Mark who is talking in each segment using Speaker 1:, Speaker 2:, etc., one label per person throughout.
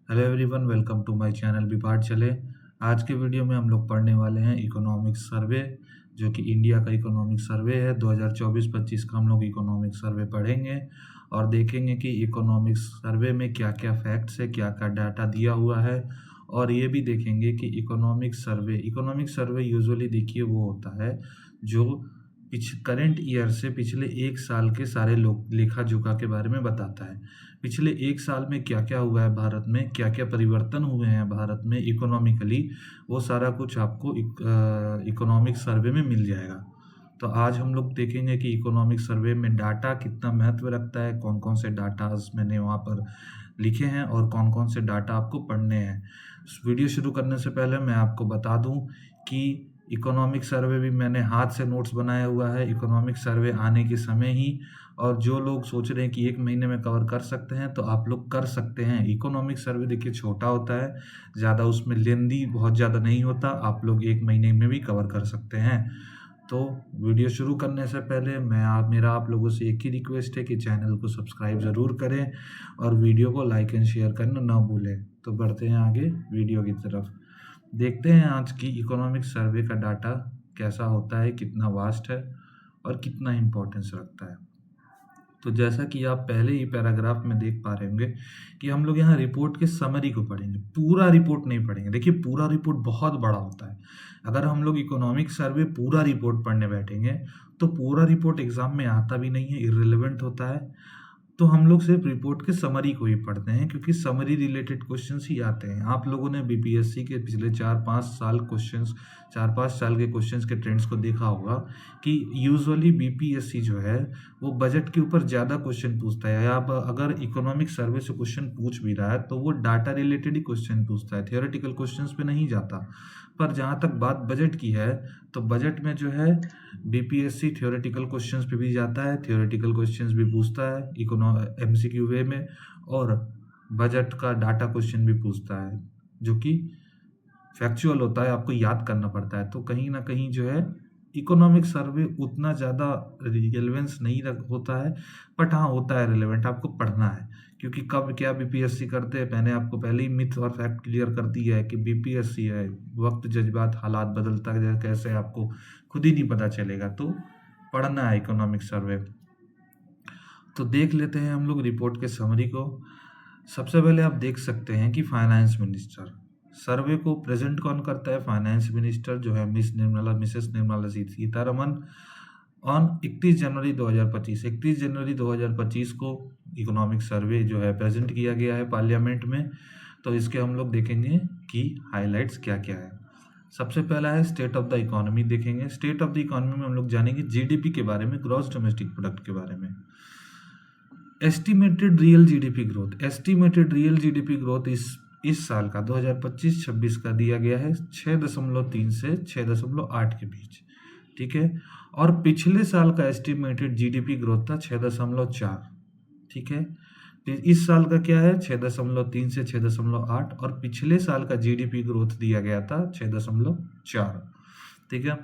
Speaker 1: Hello everyone, welcome to my channel भी बात चले। आज के वीडियो में हम लोग पढ़ने वाले हैं इकोनॉमिक सर्वे, जो कि इंडिया का इकोनॉमिक सर्वे है। 2024-25 का हम लोग इकोनॉमिक सर्वे पढ़ेंगे और देखेंगे कि इकोनॉमिक सर्वे में क्या क्या फैक्ट्स है, क्या क्या डाटा दिया हुआ है। और ये भी देखेंगे कि इकोनॉमिक सर्वे यूजुअली देखिए वो होता है जो करंट ईयर से पिछले एक साल के सारे लोग लेखा जोखा के बारे में बताता है। पिछले एक साल में क्या क्या हुआ है भारत में, क्या क्या परिवर्तन हुए हैं भारत में इकोनॉमिकली, वो सारा कुछ आपको इकोनॉमिक सर्वे में मिल जाएगा। तो आज हम लोग देखेंगे कि इकोनॉमिक सर्वे में डाटा कितना महत्व रखता है, कौन कौन से डाटाज मैंने वहाँ पर लिखे हैं और कौन कौन से डाटा आपको पढ़ने हैं। वीडियो शुरू करने से पहले मैं आपको बता दूं कि इकोनॉमिक सर्वे भी मैंने हाथ से नोट्स बनाया हुआ है इकोनॉमिक सर्वे आने के समय ही। और जो लोग सोच रहे हैं कि एक महीने में कवर कर सकते हैं तो आप लोग कर सकते हैं। इकोनॉमिक सर्वे देखिए छोटा होता है, ज़्यादा उसमें लेंदी बहुत ज़्यादा नहीं होता, आप लोग एक महीने में भी कवर कर सकते हैं। तो वीडियो शुरू करने से पहले मेरा आप लोगों से एक ही रिक्वेस्ट है कि चैनल को सब्सक्राइब ज़रूर करें और वीडियो को लाइक एंड शेयर करना ना भूलें। तो बढ़ते हैं आगे वीडियो की तरफ। देखते हैं आज की इकोनॉमिक सर्वे का डाटा कैसा होता है, कितना वास्ट है और कितना इम्पोर्टेंस रखता है। तो जैसा कि आप पहले ही पैराग्राफ में देख पा रहे होंगे कि हम लोग यहाँ रिपोर्ट के समरी को पढ़ेंगे, पूरा रिपोर्ट नहीं पढ़ेंगे। देखिए पूरा रिपोर्ट बहुत बड़ा होता है। अगर हम लोग इकोनॉमिक सर्वे पूरा रिपोर्ट पढ़ने बैठेंगे तो पूरा रिपोर्ट एग्जाम में आता भी नहीं है, इररिलेवेंट होता है। तो हम लोग सिर्फ रिपोर्ट के समरी को ही पढ़ते हैं क्योंकि समरी रिलेटेड क्वेश्चंस ही आते हैं। आप लोगों ने बीपीएससी के पिछले 4-5 साल के क्वेश्चंस के ट्रेंड्स को देखा होगा कि यूजुअली बीपीएससी जो है वो बजट के ऊपर ज़्यादा क्वेश्चन पूछता है। या अगर इकोनॉमिक सर्वे से क्वेश्चन पूछ भी रहा है तो वो डाटा रिलेटेड ही क्वेश्चन पूछता है, थियोरेटिकल क्वेश्चंस पे नहीं जाता। पर जहाँ तक बात बजट की है तो बजट में जो है बीपीएससी थ्योरेटिकल क्वेश्चंस पे भी जाता है, थ्योरेटिकल क्वेश्चंस भी पूछता है एमसीक्यू वे में, और बजट का डाटा क्वेश्चन भी पूछता है जो कि फैक्चुअल होता है, आपको याद करना पड़ता है। तो कहीं ना कहीं जो है इकोनॉमिक सर्वे उतना ज़्यादा रिलेवेंस नहीं होता है, बट हाँ होता है रिलेवेंट, आपको पढ़ना है। क्योंकि कब क्या बीपीएससी करते हैं, मैंने आपको पहले ही मिथ और फैक्ट क्लियर कर दिया है कि बीपीएससी है, वक्त जज्बात हालात बदलता है कैसे आपको खुद ही नहीं पता चलेगा। तो पढ़ना है इकोनॉमिक सर्वे। तो देख लेते हैं हम लोग रिपोर्ट के समरी को। सबसे पहले आप देख सकते हैं कि फाइनेंस मिनिस्टर सर्वे को प्रेजेंट कौन करता है, फाइनेंस मिनिस्टर जो है मिसेस निर्मला सीतारमन। ऑन 31 जनवरी 2025 को इकोनॉमिक सर्वे जो है प्रेजेंट किया गया है पार्लियामेंट में। तो इसके हम लोग देखेंगे कि हाइलाइट्स क्या क्या है। सबसे पहला है स्टेट ऑफ द इकोनॉमी देखेंगे। स्टेट ऑफ द इकोनॉमी में हम लोग जानेंगे जीडीपी के बारे में, ग्रॉस डोमेस्टिक प्रोडक्ट के बारे में। एस्टिमेटेड रियल जीडीपी ग्रोथ इस साल का 2025-26 का दिया गया है 6.3 से 6.8 के बीच, ठीक है। और पिछले साल का एस्टिमेटेड जीडीपी ग्रोथ था 6.4, ठीक है। तो इस साल का क्या है 6.3 से 6.8, और पिछले साल का जीडीपी ग्रोथ दिया गया था 6.4, ठीक है।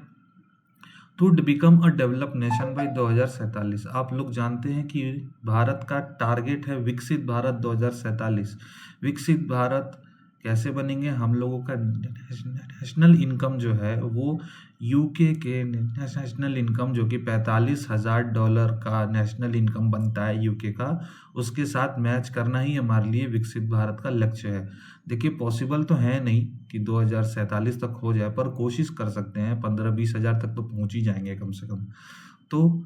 Speaker 1: To become a develop nation by 2047। आप लोग जानते हैं कि भारत का टारगेट है विकसित भारत 2047। विकसित भारत कैसे बनेंगे, हम लोगों का नेशनल इनकम जो है वो यूके के नेशनल इनकम जो कि $45,000 का नेशनल इनकम बनता है यूके का, उसके साथ मैच करना ही हमारे लिए विकसित भारत का लक्ष्य है। देखिए पॉसिबल तो है नहीं कि 2047 तक हो जाए, पर कोशिश कर सकते हैं, 15-20 हज़ार तक तो पहुंच ही जाएंगे कम से कम। तो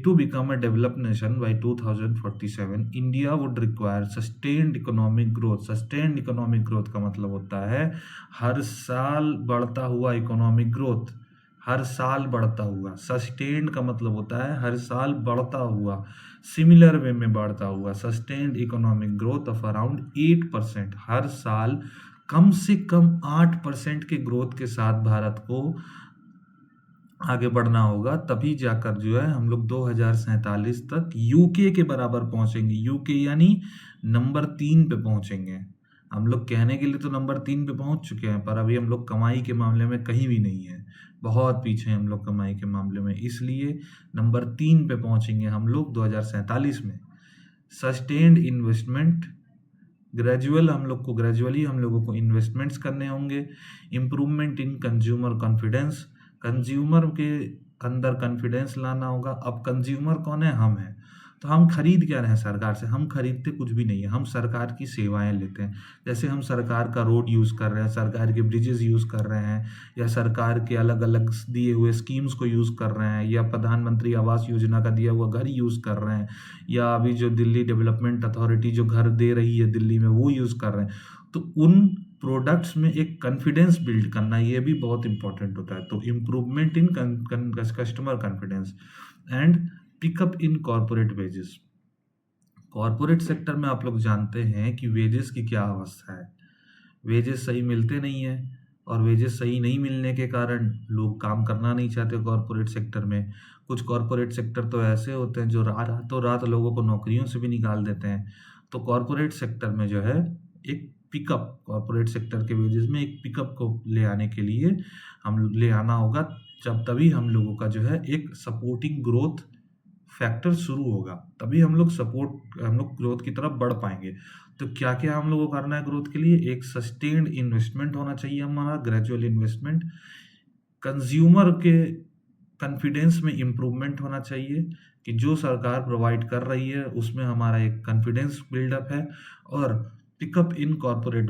Speaker 1: to become a developed nation by 2047 India would require sustained economic growth. Sustained economic growth का मतलब होता है हर साल बढ़ता हुआ इकोनॉमिक ग्रोथ, हर साल बढ़ता हुआ। सस्टेन्ड का मतलब होता है हर साल बढ़ता हुआ, सिमिलर वे में बढ़ता हुआ। Sustained economic growth of around 8%, हर साल कम से कम 8% के ग्रोथ के साथ भारत को आगे बढ़ना होगा, तभी जाकर जो है हम लोग 2047 तक यूके के बराबर पहुंचेंगे। यूके यानी नंबर 3 पे पहुंचेंगे। हम लोग कहने के लिए तो नंबर 3 पे पहुंच चुके हैं, पर अभी हम लोग कमाई के मामले में कहीं भी नहीं है, बहुत पीछे हैं हम लोग कमाई के मामले में। इसलिए नंबर 3 पे पहुंचेंगे हम लोग 2047 में। सस्टेन्ड इन्वेस्टमेंट ग्रेजुअली हम लोगों को इन्वेस्टमेंट्स करने होंगे। Improvement in consumer confidence, consumer के अंदर कॉन्फिडेंस लाना होगा। अब कंज्यूमर कौन है? हम हैं। तो हम खरीद क्या रहे हैं सरकार से? हम खरीदते कुछ भी नहीं है, हम सरकार की सेवाएं लेते हैं। जैसे हम सरकार का रोड यूज़ कर रहे हैं, सरकार के ब्रिजेस यूज़ कर रहे हैं, या सरकार के अलग अलग दिए हुए स्कीम्स को यूज़ कर रहे हैं, या प्रधानमंत्री आवास योजना का दिया हुआ घर यूज़ कर रहे हैं, या अभी जो दिल्ली डेवलपमेंट अथॉरिटी जो घर दे रही है दिल्ली में वो यूज़ कर रहे हैं। तो उन प्रोडक्ट्स में एक कॉन्फिडेंस बिल्ड करना ये भी बहुत इंपॉर्टेंट होता है। तो improvement in customer confidence and pickup in corporate wages. Corporate sector में आप लोग जानते हैं कि वेजेस की क्या अवस्था है। वेजेस सही मिलते नहीं है, और वेजेस सही नहीं मिलने के कारण लोग काम करना नहीं चाहते कॉर्पोरेट सेक्टर में। कुछ कॉर्पोरेट सेक्टर तो ऐसे होते हैं जो रातों रात लोगों को नौकरियों से भी निकाल देते हैं। तो कॉर्पोरेट सेक्टर में जो है एक पिकअप, कॉर्पोरेट सेक्टर के वेजेस में एक पिकअप को ले आने के लिए हम ले आना होगा। तभी हम लोगों का जो है एक सपोर्टिंग ग्रोथ फैक्टर शुरू होगा, तभी हम लोग ग्रोथ की तरफ बढ़ पाएंगे। तो क्या क्या हम लोगों को करना है ग्रोथ के लिए? एक सस्टेन्ड इन्वेस्टमेंट होना चाहिए हमारा, ग्रेजुअल इन्वेस्टमेंट। कंज्यूमर के कॉन्फिडेंस में इम्प्रूवमेंट होना चाहिए कि जो सरकार प्रोवाइड कर रही है उसमें हमारा एक कॉन्फिडेंस बिल्डअप है। और पिकअप इन कॉर्पोरेट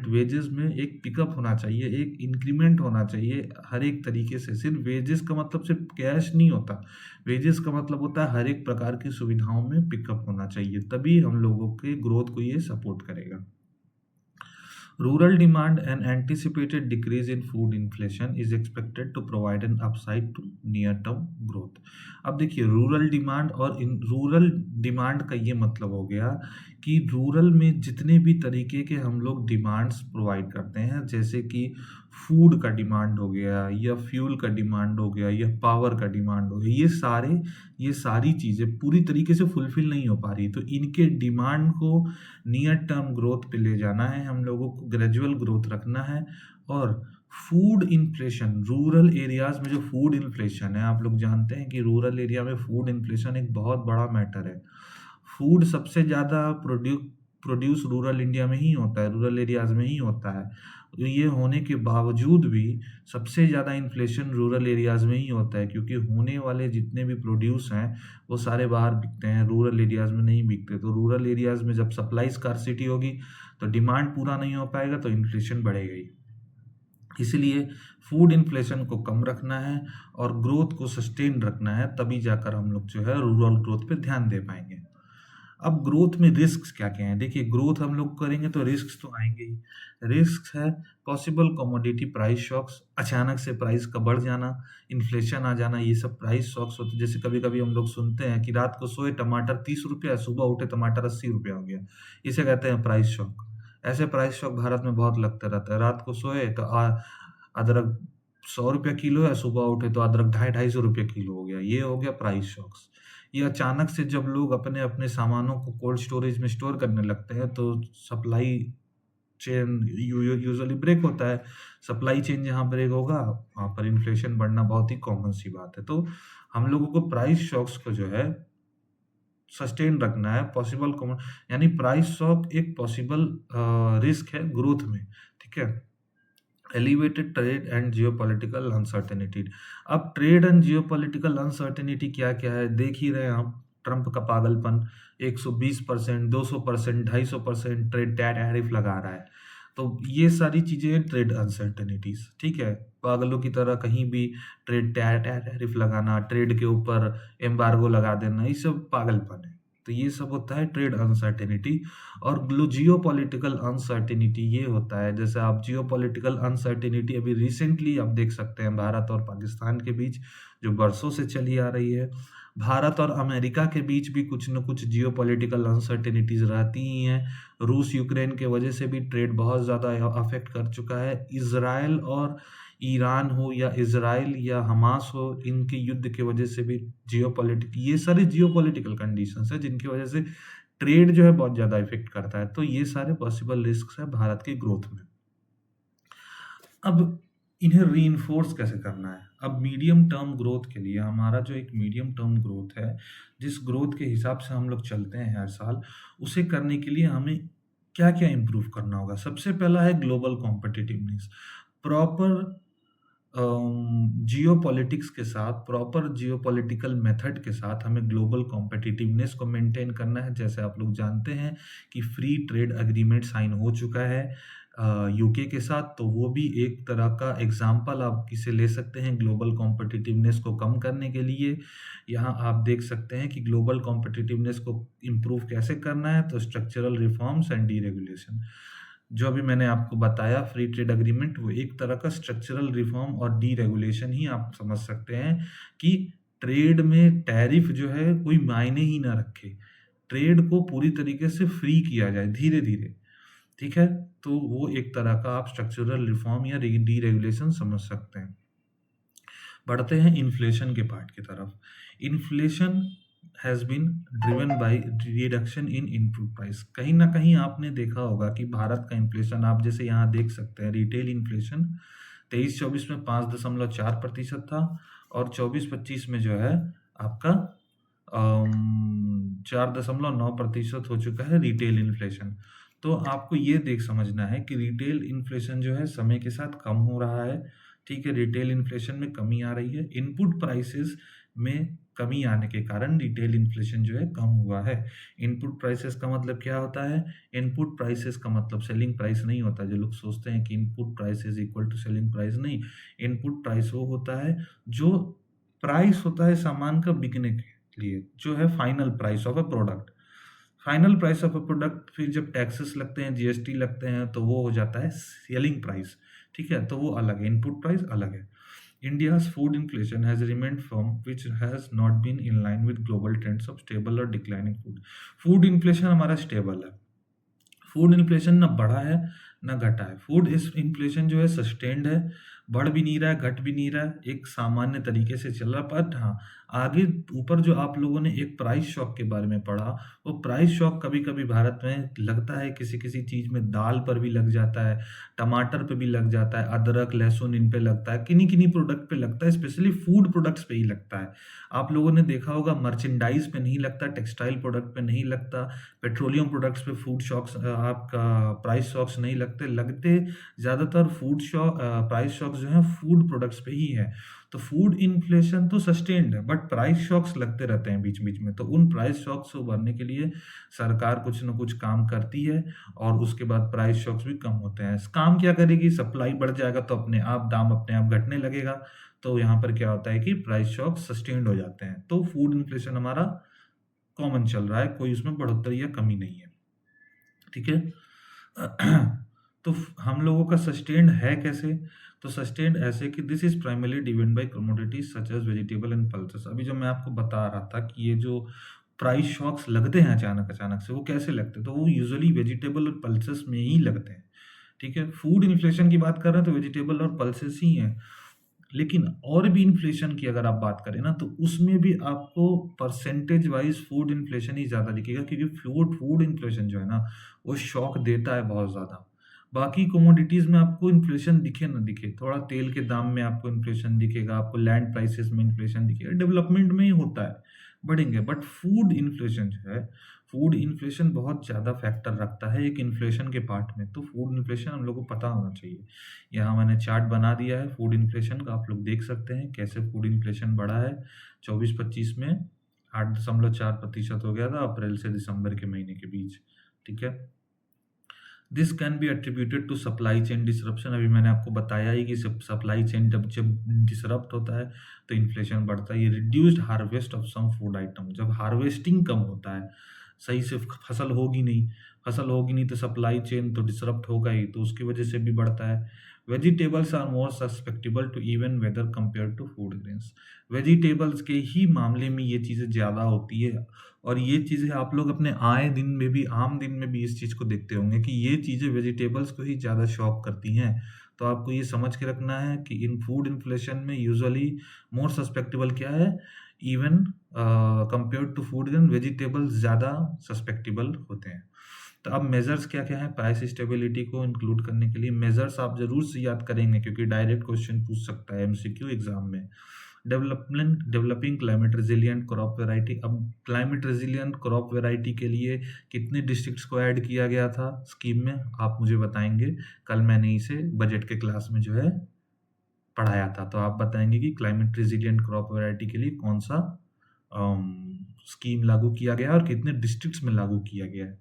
Speaker 1: वेजेस में एक पिकअप होना चाहिए, एक इंक्रीमेंट होना चाहिए हर एक तरीके से। सिर्फ वेजेस का मतलब सिर्फ कैश नहीं होता, वेजेस का मतलब होता है हर एक प्रकार की सुविधाओं में पिकअप होना चाहिए, तभी हम लोगों के ग्रोथ को ये सपोर्ट करेगा। Rural demand and anticipated decrease in food inflation is expected to provide an upside to near-term growth. अब देखिए रूरल डिमांड और इन रूरल डिमांड का ये मतलब हो गया कि रूरल में जितने भी तरीके के हम लोग डिमांड्स प्रोवाइड करते हैं, जैसे कि फूड का डिमांड हो गया, या फ्यूल का डिमांड हो गया, या पावर का डिमांड हो गया, ये सारी चीज़ें पूरी तरीके से फुलफिल नहीं हो पा रही। तो इनके डिमांड को नियर टर्म ग्रोथ पे ले जाना है, हम लोगों को ग्रेजुअल ग्रोथ रखना है। और फूड इन्फ्लेशन, रूरल एरियाज में जो फूड इन्फ्लेशन है, आप लोग जानते हैं कि रूरल एरिया में फूड इन्फ्लेशन एक बहुत बड़ा मैटर है। फूड सबसे ज़्यादा प्रोड्यूस रूरल इंडिया में ही होता है, रूरल एरियाज में ही होता है। तो ये होने के बावजूद भी सबसे ज़्यादा इन्फ्लेशन रूरल एरियाज में ही होता है, क्योंकि होने वाले जितने भी प्रोड्यूस हैं वो सारे बाहर बिकते हैं, रूरल एरियाज में नहीं बिकते। तो रूरल एरियाज में जब सप्लाई स्कार्सिटी होगी तो डिमांड पूरा नहीं हो पाएगा, तो इन्फ्लेशन बढ़ेगा ही। इसलिए फूड इन्फ्लेशन को कम रखना है और ग्रोथ को सस्टेन रखना है, तभी जाकर हम लोग जो है रूरल ग्रोथ पे ध्यान दे पाएंगे। अब ग्रोथ में रिस्क्स क्या क्या हैं? देखिए ग्रोथ हम लोग करेंगे तो रिस्क्स तो आएंगे ही। रिस्क है पॉसिबल कमोडिटी प्राइस शॉक्स, अचानक से प्राइस का बढ़ जाना, इन्फ्लेशन आ जाना, ये सब प्राइस शॉक्स होते हैं। जैसे कभी कभी हम लोग सुनते हैं कि रात को सोए टमाटर 30 रुपया, सुबह उठे टमाटर 80 रुपया हो गया, इसे कहते हैं प्राइस शॉक। ऐसे प्राइस शॉक भारत में बहुत लगता रहता है। रात को सोए तो अदरक 100 रुपया किलो है, सुबह उठे तो अदरक 250-250 रुपये किलो हो गया, ये हो गया प्राइस शॉक्स। ये अचानक से जब लोग अपने अपने सामानों को कोल्ड स्टोरेज में स्टोर करने लगते हैं तो सप्लाई चेन यूजुअली ब्रेक होता है। सप्लाई चेन जहाँ ब्रेक होगा वहाँ पर इन्फ्लेशन बढ़ना बहुत ही कॉमन सी बात है। तो हम लोगों को प्राइस शॉक्स को जो है सस्टेन रखना है। पॉसिबल यानी प्राइस शॉक एक पॉसिबल रिस्क है ग्रोथ में, ठीक है। Elevated trade and geopolitical uncertainty. अब ट्रेड एंड जियोपॉलिटिकल अनसर्टेनिटी क्या क्या है देख ही रहे हैं आप। ट्रंप का पागलपन, 120%, 200%, 250% ट्रेड टैरिफ लगा रहा है। तो ये सारी चीजें ट्रेड अनसर्टेनिटीज, ठीक है। पागलों की तरह कहीं भी ट्रेड टैरिफ लगाना, ट्रेड के ऊपर एम्बार्गो लगा देना, ये सब पागलपन है। तो ये सब होता है ट्रेड अनसर्टेनिटी। और जियोपॉलिटिकल अनसर्टेनिटी ये होता है, जैसे आप जियोपॉलिटिकल अनसर्टेनिटी अभी रिसेंटली आप देख सकते हैं भारत और पाकिस्तान के बीच जो बरसों से चली आ रही है। भारत और अमेरिका के बीच भी कुछ न कुछ जियोपॉलिटिकल अनसर्टेनिटीज रहती ही हैं। रूस यूक्रेन के वजह से भी ट्रेड बहुत ज़्यादा अफेक्ट कर चुका है। इजराइल और ईरान हो, या इजराइल या हमास हो, इनके युद्ध के वजह से भी ये सारे जियोपॉलिटिकल कंडीशंस है जिनकी वजह से ट्रेड जो है बहुत ज़्यादा इफेक्ट करता है। तो ये सारे पॉसिबल रिस्क है भारत के ग्रोथ में। अब इन्हें रीइंफोर्स कैसे करना है? अब मीडियम टर्म ग्रोथ के लिए हमारा जो एक मीडियम टर्म ग्रोथ है, जिस ग्रोथ के हिसाब से हम लोग चलते हैं हर साल, उसे करने के लिए हमें क्या क्या इम्प्रूव करना होगा? सबसे पहला है ग्लोबल कॉम्पिटिटिवनेस। प्रॉपर जियोपॉलिटिक्स के साथ, प्रॉपर जियोपॉलिटिकल मेथड के साथ हमें ग्लोबल कॉम्पिटिटिवनेस को मेंटेन करना है। जैसे आप लोग जानते हैं कि फ्री ट्रेड एग्रीमेंट साइन हो चुका है यूके के साथ, तो वो भी एक तरह का एग्जाम्पल आप इसे ले सकते हैं ग्लोबल कॉम्पिटिटिवनेस को कम करने के लिए। यहाँ आप देख सकते हैं कि ग्लोबल कॉम्पिटिटिवनेस को इम्प्रूव कैसे करना है, तो स्ट्रक्चरल रिफॉर्म्स एंड डीरेगुलेशन। जो अभी मैंने आपको बताया फ्री ट्रेड एग्रीमेंट, वो एक तरह का स्ट्रक्चरल रिफॉर्म और डीरेगुलेशन ही आप समझ सकते हैं कि ट्रेड में टैरिफ जो है कोई मायने ही ना रखे, ट्रेड को पूरी तरीके से फ्री किया जाए धीरे धीरे। ठीक है, तो वो एक तरह का आप स्ट्रक्चरल रिफॉर्म या डीरेगुलेशन समझ सकते हैं। बढ़ते हैं इन्फ्लेशन के पार्ट की तरफ। Inflation has been driven by reduction in input price. कहीं ना कहीं आपने देखा होगा कि भारत का इन्फ्लेशन आप जैसे यहाँ देख सकते हैं, रिटेल इन्फ्लेशन 23-24 में 5.4% था और 24-25 में जो है आपका 4.9% हो चुका है रिटेल इन्फ्लेशन। तो आपको ये देख समझना है कि रिटेल इन्फ्लेशन जो है समय के साथ कम हो रहा है। ठीक है, रिटेल इन्फ्लेशन में कमी आ रही है, इनपुट प्राइसेस में कमी आने के कारण रिटेल इन्फ्लेशन जो है कम हुआ है। इनपुट प्राइसेस का मतलब क्या होता है? इनपुट प्राइसेस का मतलब सेलिंग प्राइस नहीं होता। जो लोग सोचते हैं कि input price is equal to selling price, नहीं। इनपुट प्राइस वो होता है जो प्राइस होता है सामान का बिकने के लिए, जो है final price of a product. Final price of a product, फिर जब टैक्सेस लगते हैं, जीएसटी लगते हैं, तो वो हो जाता है सेलिंग प्राइस। ठीक है, तो वो अलग है, इनपुट प्राइस अलग है। India's food inflation has remained firm, which has not been in line with global trends of stable or declining food. Food inflation हमारा स्टेबल है, फूड इन्फ्लेशन ना बढ़ा है ना घटा है। फूड इस इन्फ्लेशन जो है सस्टेन्ड है, बढ़ भी नहीं रहा है, घट भी नहीं रहा है, एक सामान्य तरीके से चल रहा है। बट हाँ, आगे ऊपर जो आप लोगों ने एक प्राइस शॉक के बारे में पढ़ा, वो प्राइस शॉक कभी कभी भारत में लगता है, किसी किसी चीज़ में दाल पर भी लग जाता है, टमाटर पे भी लग जाता है, अदरक लहसुन इन पे लगता है, किन्हीं किन्हीं प्रोडक्ट पे लगता है, स्पेशली फूड प्रोडक्ट्स पे ही लगता है। आप लोगों ने देखा होगा मर्चेंडाइज पे नहीं लगता, टेक्सटाइल प्रोडक्ट पे नहीं लगता, पेट्रोलियम प्रोडक्ट्स पे फूड शॉक्स आपका प्राइस शॉक्स नहीं लगते। लगते ज़्यादातर फूड शॉक प्राइस शॉक्स जो हैं फूड प्रोडक्ट्स पे ही है। तो फूड इन्फ्लेशन तो सस्टेन्ड है, बट प्राइस शॉक्स लगते रहते हैं बीच बीच में। तो उन प्राइस शॉक्स को भरने के लिए सरकार कुछ ना कुछ काम करती है और उसके बाद प्राइस शॉक्स भी कम होते हैं। काम क्या करेगी? सप्लाई बढ़ जाएगा तो अपने आप दाम अपने आप घटने लगेगा। तो यहाँ पर क्या होता है कि प्राइस शॉक सस्टेन्ड हो जाते हैं। तो फूड इन्फ्लेशन हमारा कॉमन चल रहा है, कोई उसमें बढ़ोतरी या कमी नहीं है। ठीक है, तो हम लोगों का सस्टेन्ड है कैसे? तो सस्टेन्ड ऐसे कि this is primarily driven by commodities such as vegetable and pulses. अभी जो मैं आपको बता रहा था कि ये जो प्राइस शॉक्स लगते हैं अचानक अचानक से, वो कैसे लगते हैं? तो वो यूजुअली वेजिटेबल और पल्सेस में ही लगते हैं। ठीक है, फूड इन्फ्लेशन की बात कर रहे हैं तो वेजिटेबल और पल्सेस ही हैं। लेकिन और भी इन्फ्लेशन की अगर आप बात करें ना, तो उसमें भी आपको परसेंटेज वाइज फूड इन्फ्लेशन ही ज़्यादा दिखेगा, क्योंकि फूड फूड इन्फ्लेशन जो है ना, वो शॉक देता है बहुत ज़्यादा। बाकी कमोडिटीज़ में आपको इन्फ्लेशन दिखे ना दिखे, थोड़ा तेल के दाम में आपको इन्फ्लेशन दिखेगा, आपको लैंड प्राइसेस में इन्फ्लेशन दिखेगा, डेवलपमेंट में ही होता है, बढ़ेंगे। बट फूड इन्फ्लेशन जो है, फूड इन्फ्लेशन बहुत ज़्यादा फैक्टर रखता है एक इन्फ्लेशन के पार्ट में। तो फूड इन्फ्लेशन हम लोग को पता होना चाहिए। यहाँ मैंने चार्ट बना दिया है फूड इन्फ्लेशन का, आप लोग देख सकते हैं कैसे फूड इन्फ्लेशन बढ़ा है। 24-25 में 8.4% हो गया था, अप्रैल से दिसंबर के महीने के बीच। ठीक है, this can be attributed to supply chain disruption. अभी मैंने आपको बताया ही कि सप्लाई चेन जब जब डिसरप्ट होता है तो इन्फ्लेशन बढ़ता है। ये reduced harvest of some food item, जब हार्वेस्टिंग कम होता है, सही से फसल होगी नहीं, फसल होगी नहीं तो सप्लाई चेन तो डिसरप्ट होगा ही, तो उसकी वजह से भी बढ़ता है। Vegetables are more susceptible to even weather compare to food grains. Vegetables के ही मामले में ये चीज़ें ज़्यादा होती है, और ये चीज़ें आप लोग अपने आए दिन में भी, आम दिन में भी इस चीज़ को देखते होंगे कि ये चीज़ें वेजिटेबल्स को ही ज़्यादा शॉक करती हैं। तो आपको ये समझ के रखना है कि इन फूड इन्फ्लेशन में यूजुअली मोर सस्पेक्टेबल क्या है, even compare to food grain vegetables ज़्यादा सस्पेक्टेबल होते हैं। तो अब मेजर्स क्या क्या है प्राइस स्टेबिलिटी को इंक्लूड करने के लिए? मेजर्स आप जरूर से याद करेंगे, क्योंकि डायरेक्ट क्वेश्चन पूछ सकता है एमसीक्यू एग्जाम में। Developing climate resilient crop variety. अब क्लाइमेट रेजिलिएंट क्रॉप वैरायटी के लिए कितने डिस्ट्रिक्ट्स को ऐड किया गया था स्कीम में, आप मुझे बताएंगे। कल मैंने इसे बजट के क्लास में जो है पढ़ाया था, तो आप बताएंगे कि क्लाइमेट रेजिलिएंट क्रॉप वैरायटी के लिए कौन सा स्कीम लागू किया गया और कितने डिस्ट्रिक्ट्स में लागू किया गया है।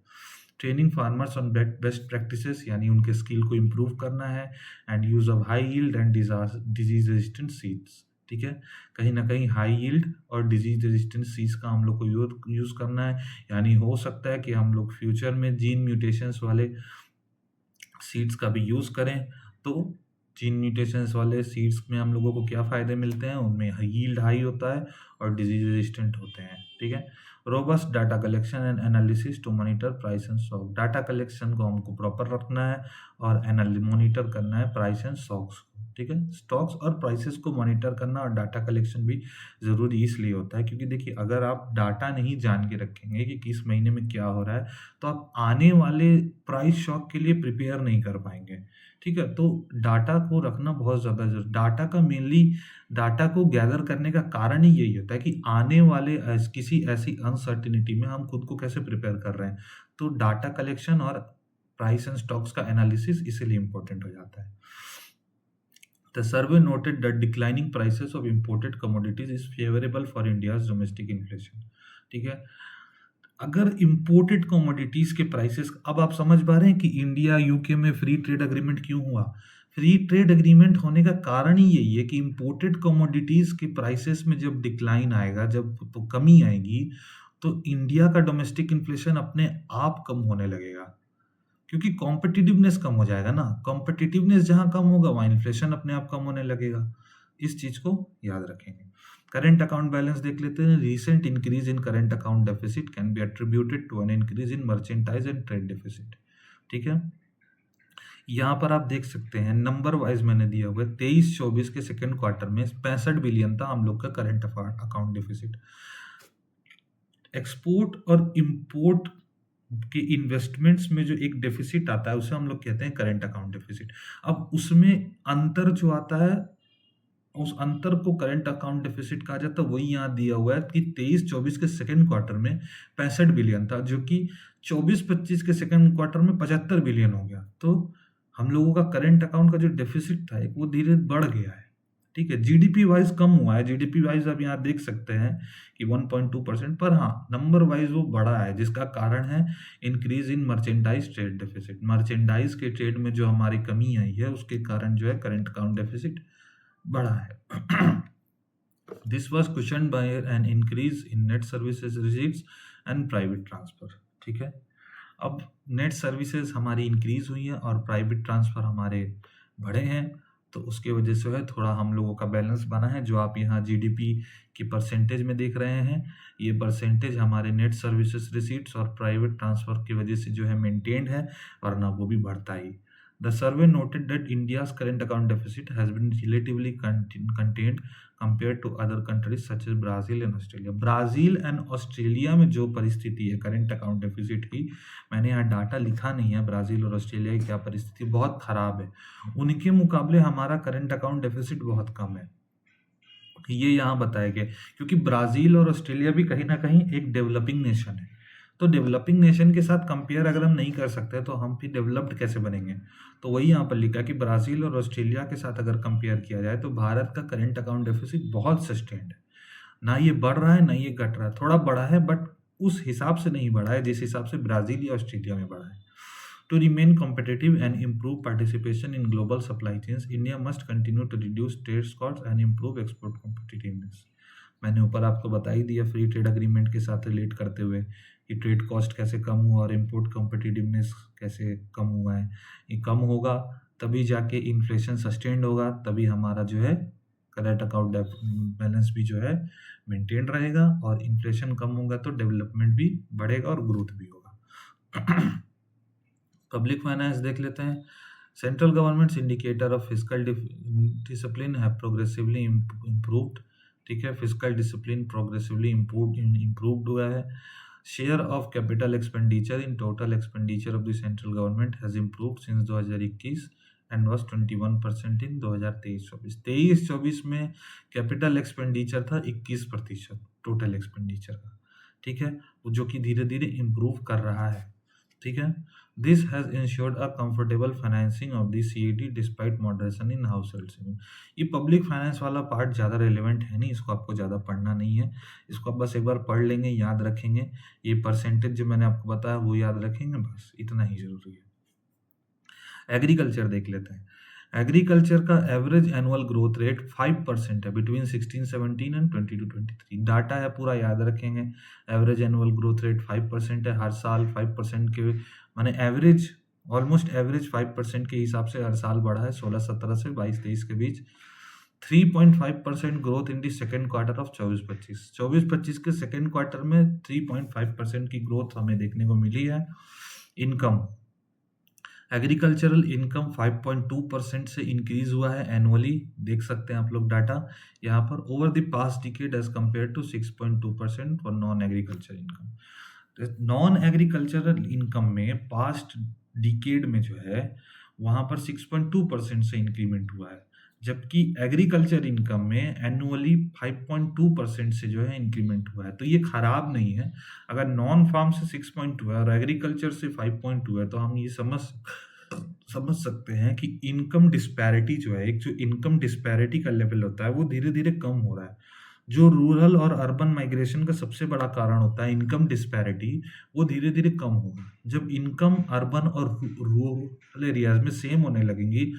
Speaker 1: Training farmers on best practices, यानी उनके स्किल को इम्प्रूव करना है। And use of high yield and disease resistant seeds, ठीक है। कहीं ना कहीं हाई यील्ड और डिजीज रेजिस्टेंट सीड्स का हम लोग को यूज करना है, यानी हो सकता है कि हम लोग फ्यूचर में जीन म्यूटेशंस वाले सीड्स का भी यूज करें। तो जीन म्यूटेशंस वाले सीड्स में हम लोगों को क्या फ़ायदे मिलते हैं, उनमें यील्ड हाई होता है और डिजीज रेजिस्टेंट होते हैं, ठीक है। Robust data collection and analysis to monitor price and stock. Data collection को हमको प्रॉपर रखना है और मॉनिटर करना है प्राइस एंड स्टॉक्स को, ठीक है। स्टॉक्स और प्राइसेस को मॉनिटर करना और डाटा कलेक्शन भी ज़रूरी इसलिए होता है क्योंकि देखिए, अगर आप डाटा नहीं जान के रखेंगे कि किस महीने में क्या हो रहा है, तो आप आने वाले प्राइस शॉक के लिए प्रिपेयर नहीं कर पाएंगे, ठीक है। तो डाटा को रखना बहुत ज़्यादा जरूरी। डाटा को गैदर करने का कारण ही यही होता है कि आने वाले किसी ऐसी अनसर्टिनिटी में हम खुद को कैसे प्रिपेयर कर रहे हैं। तो डाटा कलेक्शन और प्राइस एंड स्टॉक्स का एनालिसिस इसीलिए इंपॉर्टेंट हो जाता है। The survey noted that declining prices of imported commodities is favorable for India's domestic inflation, ठीक है। अगर इंपोर्टेड कमोडिटीज के प्राइसेस, अब आप समझ पा रहे हैं कि इंडिया यूके में फ्री ट्रेड एग्रीमेंट क्यों हुआ। फ्री ट्रेड एग्रीमेंट होने का कारण ही यही है कि इंपोर्टेड कमोडिटीज के प्राइसेस में जब डिक्लाइन आएगा, जब तो कमी आएगी, तो इंडिया का डोमेस्टिक इन्फ्लेशन अपने आप कम होने लगेगा क्योंकि कॉम्पिटिटिवनेस कम हो जाएगा ना। कॉम्पिटिटिवनेस जहां कम होगा वहां इन्फ्लेशन अपने आप कम होने लगेगा। इस चीज को याद रखेंगे। करंट अकाउंट बैलेंस देख लेते हैं। Recent increase in current account deficit can be attributed to an increase in merchandise and trade deficit, ठीक है। यहाँ पर आप देख सकते हैं नंबर वाइज मैंने दिया हुआ है। 23-24 के सेकेंड क्वार्टर में 65 बिलियन था हम लोग का करंट अकाउंट डेफिसिट। एक्सपोर्ट और इंपोर्ट के इन्वेस्टमेंट्स में जो एक डेफिसिट आता है उसे हम लोग कहते हैं करंट अकाउंट डेफिसिट। अब उसमें अंतर जो आता है, उस अंतर को करंट अकाउंट डेफिसिट कहा जाता है। वही यहाँ दिया हुआ है कि 23-24 के सेकेंड क्वार्टर में 65 बिलियन था, जो कि 24-25 के सेकेंड क्वार्टर में 75 बिलियन हो गया। तो हम लोगों का करंट अकाउंट का जो डेफिसिट था वो धीरे बढ़ गया है, ठीक है। जीडीपी वाइज कम हुआ है। जीडीपी वाइज आप यहाँ देख सकते हैं कि 1.2%, पर हाँ नंबर वाइज वो बढ़ा है, जिसका कारण है increase in merchandise trade deficit. Merchandise के ट्रेड में जो हमारी कमी आई है उसके कारण जो है करंट अकाउंट डेफिसिट बढ़ा है। This was question by N increase in net services receipts and private transfer, ठीक है। अब नेट सर्विसेज हमारी इंक्रीज हुई है और प्राइवेट ट्रांसफर हमारे बढ़े हैं, तो उसके वजह से है थोड़ा हम लोगों का बैलेंस बना है। जो आप यहाँ जीडीपी की परसेंटेज में देख रहे हैं, ये परसेंटेज हमारे नेट सर्विसेज रिसीट्स और प्राइवेट ट्रांसफर की वजह से जो है मेंटेन्ड है, वरना वो भी बढ़ता ही। The survey noted that India's current account deficit has been relatively contained compared to other countries such as Brazil and Australia. Brazil and Australia में जो परिस्थिति है करंट अकाउंट डेफिसिट की, मैंने यहाँ डाटा लिखा नहीं है ब्राज़ील और ऑस्ट्रेलिया की क्या परिस्थिति, बहुत खराब है। उनके मुकाबले हमारा करंट अकाउंट डेफिसिट बहुत कम है, ये यहाँ बताया गया। क्योंकि ब्राज़ील और ऑस्ट्रेलिया भी कहीं ना कहीं एक डेवलपिंग नेशन है, तो डेवलपिंग नेशन के साथ कंपेयर अगर हम नहीं कर सकते तो हम फिर डेवलप्ड कैसे बनेंगे। तो वही यहाँ पर लिखा कि ब्राज़ील और ऑस्ट्रेलिया के साथ अगर कंपेयर किया जाए तो भारत का करंट अकाउंट डेफिसिट बहुत सस्टेन्ड है, ना ये बढ़ रहा है ना ये घट रहा है। थोड़ा बढ़ा है बट उस हिसाब से नहीं बढ़ा है जिस हिसाब से ब्राज़ील या ऑस्ट्रेलिया में बढ़ा है। To remain competitive and improve participation in global supply chains, India must continue to reduce trade costs and improve export competitiveness. मैंने ऊपर आपको बता ही दिया फ्री ट्रेड एग्रीमेंट के साथ रिलेट करते हुए कि ट्रेड कॉस्ट कैसे कम हुआ और इम्पोर्ट कॉम्पिटिटिवनेस कैसे कम हुआ है। ये कम होगा तभी जाके इन्फ्लेशन सस्टेन्ड होगा, तभी हमारा जो है करंट अकाउंट बैलेंस भी जो है मेंटेन रहेगा, और इन्फ्लेशन कम होगा तो डेवलपमेंट भी बढ़ेगा और ग्रोथ भी होगा। पब्लिक फाइनेंस देख लेते हैं। Central governments indicator of fiscal discipline है प्रोग्रेसिवली इम्प्रूव्ड, ठीक है। फिस्कल डिसिप्लिन प्रोग्रेसिवली इम्प्रूव्ड हुआ है। Share of capital expenditure in total expenditure of the central government has improved since 2021 and was 21% इन 2023-24। 23-24 में कैपिटल एक्सपेंडिचर था 21% टोटल एक्सपेंडिचर का, ठीक है, जो कि धीरे धीरे इम्प्रूव कर रहा है, ठीक है। This has insured a comfortable financing of the CED despite moderation in house hold saving. ये पब्लिक फाइनेंस वाला पार्ट ज़्यादा रेलिवेंट है नहीं, इसको आपको ज़्यादा पढ़ना नहीं है, इसको आप बस एक बार पढ़ लेंगे, याद रखेंगे, ये परसेंटेज जो मैंने आपको बताया वो याद रखेंगे, बस इतना ही जरूरी है। एग्रीकल्चर देख लेते हैं। एग्रीकल्चर का एवरेज एनुअल ग्रोथ रेट 5% है बिटवीन 16-17 एंड 22-23। डाटा है पूरा, याद रखेंगे। एवरेज एनुअल ग्रोथ रेट 5% है, हर साल 5% के माने एवरेज, ऑलमोस्ट एवरेज 5% के हिसाब से हर साल बढ़ा है 16-17 से 22-23 के बीच। 3.5% growth in the second quarter of 24-25। 24-25 के सेकेंड क्वार्टर में 3.5% की ग्रोथ हमें देखने को मिली है। इनकम, एग्रीकल्चरल इनकम 5.2% से इंक्रीज हुआ है एनुअली, देख सकते हैं आप लोग डाटा यहाँ पर, over the past decade as compare to 6.2% for non agriculture income. Non agricultural income में पास्ट डिकेड में जो है वहाँ पर 6.2% से इंक्रीमेंट हुआ है, जबकि एग्रीकल्चर इनकम में एनुअली 5.2% से जो है इंक्रीमेंट हुआ है। तो ये खराब नहीं है, अगर नॉन फार्म से 6.2 है और एग्रीकल्चर से 5.2 है तो हम ये समझ सकते हैं कि इनकम डिस्पैरिटी जो है, एक जो इनकम डिस्पैरिटी का लेवल होता है वो धीरे धीरे कम हो रहा है। जो रूरल और अर्बन माइग्रेशन का सबसे बड़ा कारण होता है इनकम डिस्पैरिटी, वो धीरे धीरे कम होगा। जब इनकम अर्बन और रूरल एरियाज में सेम होने लगेंगी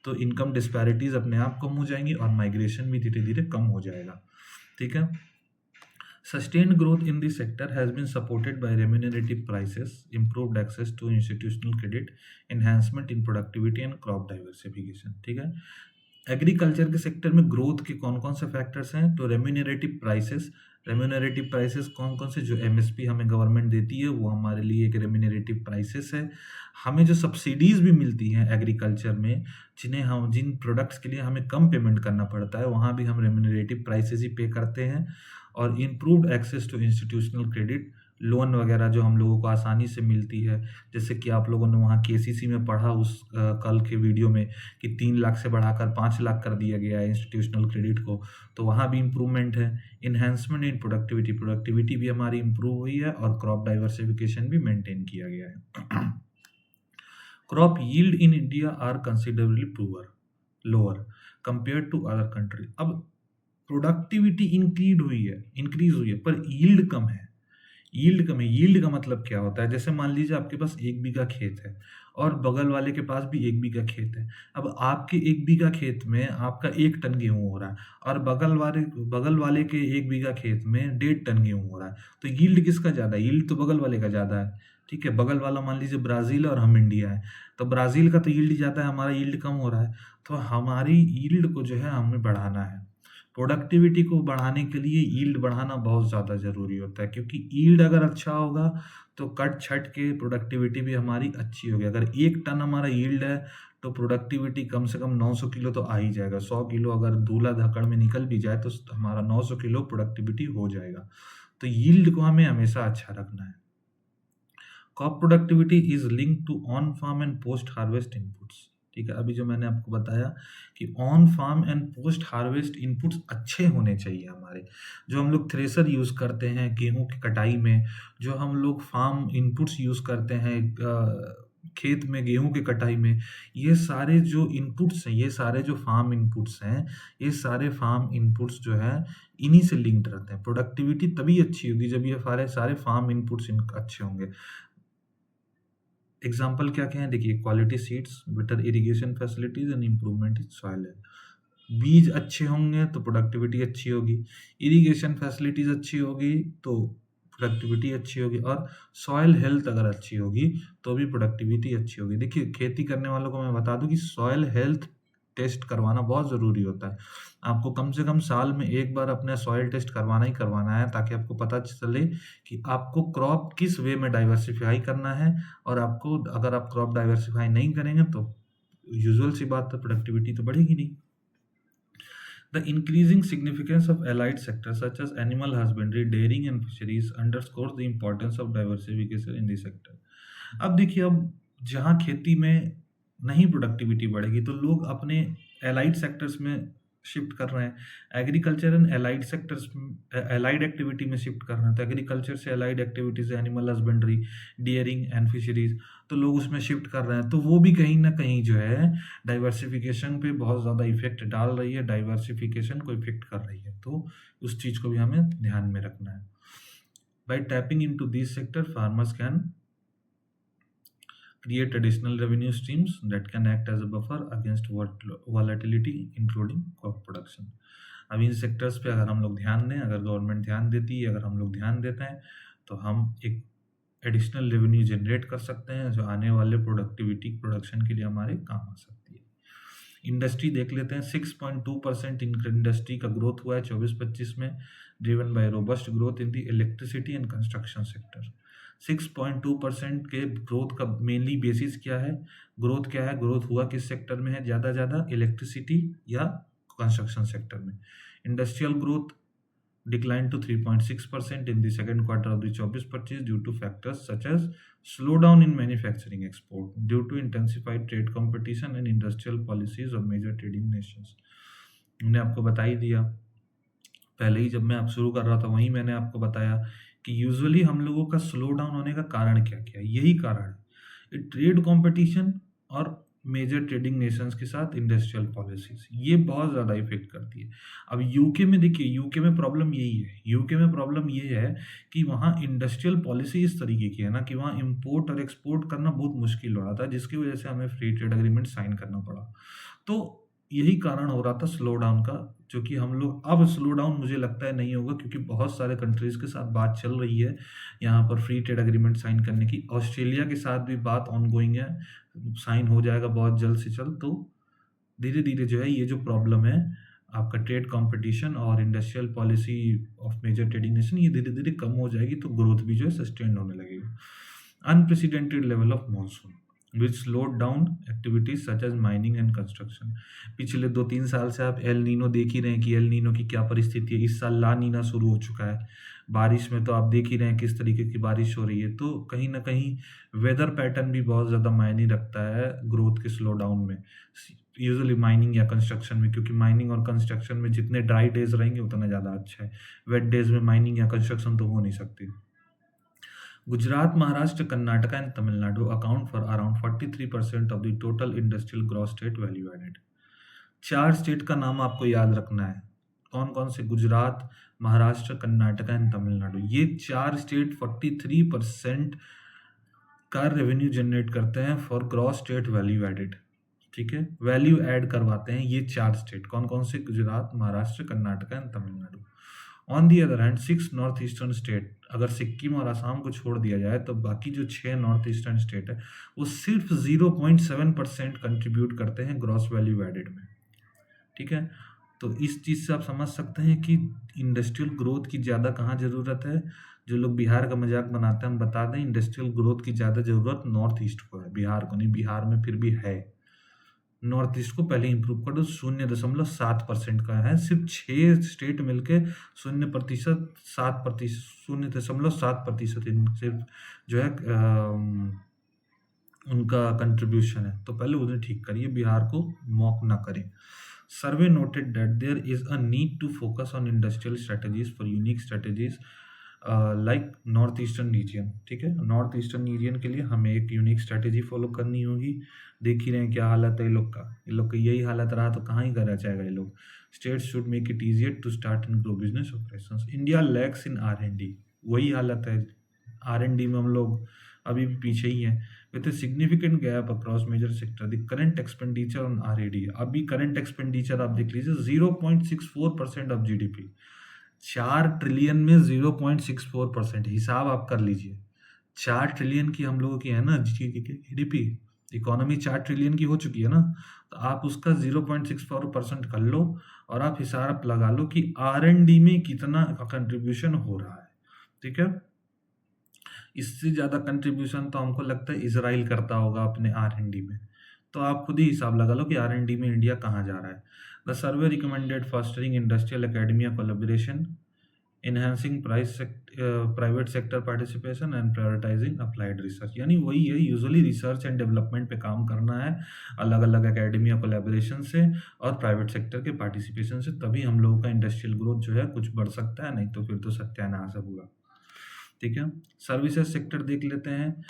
Speaker 1: तो इनकम डिस्पैरिटीज अपने आप कम हो जाएंगी और माइग्रेशन भी धीरे धीरे कम हो जाएगा, ठीक है। Sustained growth in the sector has been supported by remunerative prices, improved access to institutional credit, enhancement in productivity and crop diversification, ठीक है। एग्रीकल्चर के सेक्टर में ग्रोथ के कौन कौन से फैक्टर्स हैं, तो रेम्यूनरेटिव प्राइसेस कौन कौन से, जो एमएसपी हमें गवर्नमेंट देती है वो हमारे लिए एक रेम्यूनरेटिव प्राइसेस है। हमें जो सब्सिडीज भी मिलती हैं एग्रीकल्चर में, जिन प्रोडक्ट्स के लिए हमें कम पेमेंट करना पड़ता है, वहाँ भी हम रेम्यूनरेटिव प्राइसेस ही पे करते हैं। और improved access to institutional credit, loan वगैरह जो हम लोगों को आसानी से मिलती है, जैसे कि आप लोगों ने वहाँ केसीसी में पढ़ा उस कल के वीडियो में कि 3 लाख से बढ़ाकर 5 लाख कर दिया गया है इंस्टीट्यूशनल क्रेडिट को, तो वहाँ भी इम्प्रूवमेंट है। इन्हेंसमेंट इन प्रोडक्टिविटी भी हमारी इम्प्रूव हुई है और क्रॉप डाइवर्सिफिकेशन भी मेंटेन किया गया है। Crop yield in India are considerably lower compare to other country. अब प्रोडक्टिविटी इंक्रीज हुई है पर यील्ड कम है। यील्ड का मतलब क्या होता है, जैसे मान लीजिए आपके पास 1 बीघा खेत है और बगल वाले के पास भी 1 बीघा खेत है। अब आपके 1 बीघा खेत में आपका 1 टन गेहूं हो रहा है और बगल वाले के 1 बीघा खेत में 1.5 टन गेहूं हो रहा है, तो यील्ड किसका ज़्यादा है? यील्ड तो बगल वाले का ज़्यादा है, ठीक है। बगल वाला मान लीजिए ब्राज़ील और हम इंडिया है, तो ब्राज़ील का तो यील्ड ज़्यादा है, हमारा यील्ड कम हो रहा है। तो हमारी यील्ड को जो है हमें बढ़ाना है। प्रोडक्टिविटी को बढ़ाने के लिए यील्ड बढ़ाना बहुत ज़्यादा ज़रूरी होता है, क्योंकि यील्ड अगर अच्छा होगा तो कट छट के प्रोडक्टिविटी भी हमारी अच्छी होगी। अगर 1 टन हमारा यील्ड है तो प्रोडक्टिविटी कम से कम 900 किलो तो आ ही जाएगा। 100 किलो अगर दूल्हा धक्कड़ में निकल भी जाए तो हमारा 900 किलो प्रोडक्टिविटी हो जाएगा। तो यील्ड को हमें हमेशा अच्छा रखना है। Crop productivity is linked to on farm and post harvest inputs, ठीक है। अभी जो मैंने आपको बताया कि on farm and post harvest inputs अच्छे होने चाहिए हमारे। जो हम लोग थ्रेसर यूज़ करते हैं गेहूं की कटाई में, जो हम लोग फार्म इनपुट्स यूज़ करते हैं खेत में गेहूं की कटाई में, ये सारे जो इनपुट्स हैं, ये सारे जो फार्म इनपुट्स हैं, ये सारे फार्म इनपुट्स जो है इन्हीं से लिंक्ड रहते हैं। प्रोडक्टिविटी तभी अच्छी होगी जब ये सारे फार्म इनपुट्स अच्छे होंगे। एग्जाम्पल क्या क्या है देखिए, quality seeds, better irrigation facilities and improvement in soil health. बीज अच्छे होंगे तो प्रोडक्टिविटी अच्छी होगी, इरिगेशन फैसिलिटीज अच्छी होगी तो प्रोडक्टिविटी अच्छी होगी, और सॉइल हेल्थ अगर अच्छी होगी तो भी प्रोडक्टिविटी अच्छी होगी। देखिए, खेती करने वालों को मैं बता दूं कि सॉइल हेल्थ टेस्ट करवाना बहुत ज़रूरी होता है। आपको कम से कम साल में 1 बार अपना सॉइल टेस्ट करवाना ही करवाना है, ताकि आपको पता चले कि आपको क्रॉप किस वे में डाइवर्सिफाई करना है। और आपको, अगर आप क्रॉप डाइवर्सिफाई नहीं करेंगे तो यूजुअल सी बात है, प्रोडक्टिविटी तो बढ़ेगी नहीं। The increasing significance of allied sectors such as animal husbandry, dairying and fisheries underscores the importance of diversification in the sector. अब देखिए, अब जहाँ खेती में नहीं प्रोडक्टिविटी बढ़ेगी तो लोग अपने एलाइड सेक्टर्स में शिफ्ट कर रहे हैं, agriculture and allied sectors, allied activity में शिफ्ट कर रहे हैं। तो एग्रीकल्चर से allied activities, animal husbandry, dairying and fisheries, तो लोग उसमें शिफ्ट कर रहे हैं। तो वो भी कहीं ना कहीं जो है डाइवर्सिफिकेशन पे बहुत ज़्यादा इफेक्ट डाल रही है, डाइवर्सिफिकेशन को इफेक्ट कर रही है। तो उस चीज़ को भी हमें ध्यान में रखना है। By tapping in to this sector, farmers can create additional revenue streams that can act as a buffer against volatility, including crop production. अब इन सेक्टर्स पे अगर हम लोग ध्यान दें, अगर गवर्नमेंट ध्यान देती है, अगर हम लोग ध्यान देते हैं, तो हम एक एडिशनल रेवेन्यू जनरेट कर सकते हैं जो आने वाले प्रोडक्टिविटी प्रोडक्शन के लिए हमारे काम आ सकती है। इंडस्ट्री देख लेते हैं। 6.2% इंडस्ट्री का ग्रोथ हुआ है 24-25 में, driven by robust growth in the electricity and construction sector. 6.2% के ग्रोथ का मेनली बेसिस क्या है, ग्रोथ क्या है, ग्रोथ हुआ किस सेक्टर में है ज़्यादा, इलेक्ट्रिसिटी या कंस्ट्रक्शन सेक्टर में। Industrial growth declined to 3.6% in the second quarter of the 24-25 due to factors such as slowdown in manufacturing export due to intensified trade competition and industrial policies of major trading nations। मैंने आपको बता ही दिया पहले ही, जब मैं आप शुरू कर रहा था वहीं मैंने आपको बताया कि यूजुअली हम लोगों का स्लो डाउन होने का कारण क्या क्या है। यही कारण है, ट्रेड कंपटीशन और मेजर ट्रेडिंग नेशंस के साथ इंडस्ट्रियल पॉलिसीज, ये बहुत ज़्यादा इफेक्ट करती है। अब यूके में देखिए, यूके में प्रॉब्लम यही है, यूके में प्रॉब्लम ये है कि वहाँ इंडस्ट्रियल पॉलिसी इस तरीके की है ना कि वहाँ इंपोर्ट और एक्सपोर्ट करना बहुत मुश्किल हो रहा था, जिसकी वजह से हमें फ्री ट्रेड एग्रीमेंट साइन करना पड़ा। तो यही कारण हो रहा था स्लो डाउन का, जो कि हम लोग अब स्लो डाउन मुझे लगता है नहीं होगा, क्योंकि बहुत सारे कंट्रीज के साथ बात चल रही है यहाँ पर फ्री ट्रेड एग्रीमेंट साइन करने की। ऑस्ट्रेलिया के साथ भी बात ऑनगोइंग है, साइन हो जाएगा बहुत जल्द से जल्द। तो धीरे धीरे जो है ये जो प्रॉब्लम है आपका ट्रेड कंपटीशन और industrial policy of major trading nation, ये धीरे धीरे कम हो जाएगी, तो ग्रोथ भी जो है सस्टेन होने लगेगा। Unprecedented level of monsoon which slowed down activities such as mining and construction। पिछले 2-3 साल से आप एल नीनो देख ही रहे हैं कि एल नीनो की क्या परिस्थिति है। इस साल ला नीना शुरू हो चुका है, बारिश में तो आप देख ही रहे हैं किस तरीके की बारिश हो रही है। तो कहीं ना कहीं वेदर पैटर्न भी बहुत ज़्यादा मायने रखता है ग्रोथ के स्लो डाउन में, यूजुअली माइनिंग या कंस्ट्रक्शन में, क्योंकि माइनिंग और कंस्ट्रक्शन में जितने ड्राई डेज रहेंगे उतना ज़्यादा अच्छा है। वेट डेज में माइनिंग या कंस्ट्रक्शन तो हो नहीं सकती। Gujarat, Maharashtra, Karnataka and Tamil Nadu account for around 43% of the total industrial gross state value added। 4 state का नाम आपको याद रखना है, कौन कौन से, गुजरात, महाराष्ट्र, कर्नाटका एंड तमिलनाडु। ये 4 स्टेट 43% का रेवेन्यू जनरेट करते हैं for gross state value added. ठीक है, वैल्यू ऐड करवाते हैं ये 4 स्टेट, कौन कौन से, Gujarat, Maharashtra, Karnataka and Tamil Nadu. On the other hand 6 north eastern state, अगर सिक्किम और आसाम को छोड़ दिया जाए तो बाकी जो 6 नॉर्थ ईस्टर्न स्टेट है वो सिर्फ 0.7% कंट्रीब्यूट करते हैं ग्रॉस वैल्यू एडेड में। ठीक है, तो इस चीज़ से आप समझ सकते हैं कि इंडस्ट्रियल ग्रोथ की ज़्यादा कहाँ ज़रूरत है। जो लोग बिहार का मजाक बनाते हैं, हम बता दें इंडस्ट्रियल ग्रोथ की ज़्यादा ज़रूरत नॉर्थ ईस्ट को है, बिहार को नहीं। बिहार में फिर भी है, नॉर्थ ईस्ट को पहले इंप्रूव कर दो। 0.7% का है, सिर्फ 6 स्टेट मिलके 0.7% सिर्फ जो है उनका कंट्रीब्यूशन है। तो पहले उन्हें ठीक करिए, बिहार को मॉक ना करें। Survey noted that there is a need to focus on industrial strategies for unique strategies like north eastern region. ठीक है, नॉर्थ ईस्टर्न रीजन के लिए हमें एक यूनिक स्ट्रेटजी फॉलो करनी होगी। देख ही रहे हैं क्या हालत है ये लोग का यही हालत रहा तो कहाँ ही करा जाएगा ये लोग। States should make it easier to start and grow business operations. India lacks in R&D, वही हालत है, R&D में हम लोग अभी भी पीछे ही हैं। With a significant gap across major sector, the current expenditure on R&D, अभी करंट एक्सपेंडिचर आप देख लीजिए 0.64% ऑफ GDP। 4 ट्रिलियन में 0.64%, हिसाब आप कर लीजिए। 4 ट्रिलियन की हम लोगों की है ना GDP, इकोनॉमी 4 ट्रिलियन की हो चुकी है ना, तो आप उसका 0.64% कर लो और आप हिसाब लगा लो कि R&D में कितना कंट्रीब्यूशन हो रहा है। ठीक है, इससे ज़्यादा कंट्रीब्यूशन तो हमको लगता है इजराइल करता होगा अपने R&D में। तो आप खुद ही हिसाब लगा लो कि R&D में इंडिया कहाँ जा रहा है। The survey recommended fostering industrial academia collaboration enhancing private sector participation and prioritising applied research, यानी वही है, यूजुअली रिसर्च एंड डेवलपमेंट पे काम करना है अलग अलग एकेडमी या कोलैबोरेशन से और प्राइवेट सेक्टर के पार्टिसिपेशन से, तभी हम लोगों का इंडस्ट्रियल ग्रोथ जो है कुछ बढ़ सकता है, नहीं तो फिर तो सत्यानाश है पूरा। ठीक है, सर्विसेज सेक्टर देख लेते हैं।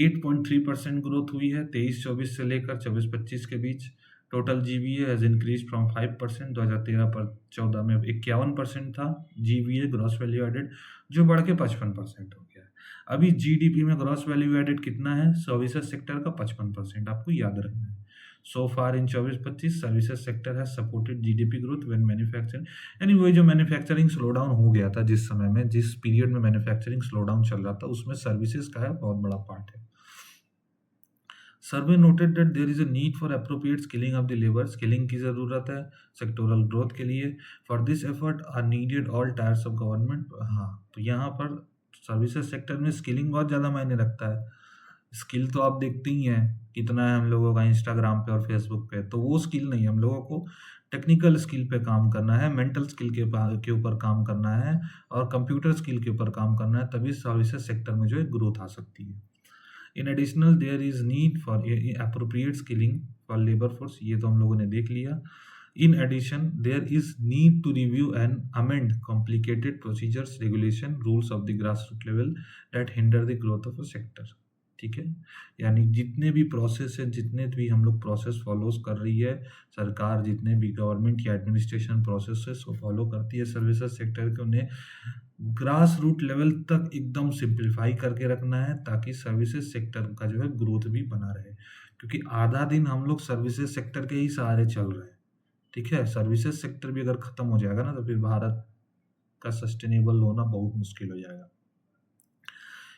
Speaker 1: 8.3% ग्रोथ हुई है 23-24 से लेकर 24-25 के बीच। Total GVA has increase from 5%, 2013-14 में 51% था जीवीए ग्रॉस वैल्यू एडेड, जो बढ़ के 55% हो गया है। अभी जीडीपी में ग्रॉस वैल्यू एडेड कितना है सर्विसेज सेक्टर का? 55%, आपको याद रखना है। सो फार इन 24-25 services sector has supported GDP growth when manufacturing, यानी वही जो मैन्युफैक्चरिंग स्लो डाउन हो गया था जिस समय में, जिस पीरियड में मैन्युफैक्चरिंग स्लो डाउन चल रहा था, उसमें सर्विसेज का है बहुत बड़ा पार्ट है। Survey noted that there is a need for appropriate skilling of the labour, skilling की ज़रूरत है सेक्टोरल ग्रोथ के लिए। For this effort are needed all tiers of government. हाँ, तो यहाँ पर सर्विसेज सेक्टर में स्किलिंग बहुत ज़्यादा मायने रखता है। स्किल तो आप देखते ही हैं कितना है हम लोगों का इंस्टाग्राम पे और फेसबुक पे, तो वो स्किल नहीं, हम लोगों को टेक्निकल स्किल पे काम करना है, मेंटल स्किल के ऊपर काम करना है और कंप्यूटर स्किल के ऊपर काम करना है, तभी सर्विसेज सेक्टर में जो है ग्रोथ आ सकती है। In additional there is need for appropriate skilling for labour force, ये तो हम लोगों ने देख लिया। In addition there is need to review and amend complicated procedures, regulation, rules of the grass root level that hinder the growth of a sector. ठीक है, यानी जितने भी प्रोसेस हैं, जितने भी हम लोग प्रोसेस फॉलोज कर रही है सरकार, जितने भी गवर्नमेंट या एडमिनिस्ट्रेशन प्रोसेस को फॉलो करती है सर्विसेज सेक्टर के, उन्हें ग्रास रूट लेवल तक एकदम सिंप्लीफाई करके रखना है ताकि सर्विसेज सेक्टर का जो है ग्रोथ भी बना रहे, क्योंकि आधा दिन हम लोग सर्विसेज सेक्टर के ही सहारे चल रहे हैं। ठीक है, सर्विसेज सेक्टर भी अगर खत्म हो जाएगा ना, तो फिर भारत का सस्टेनेबल होना बहुत मुश्किल हो जाएगा।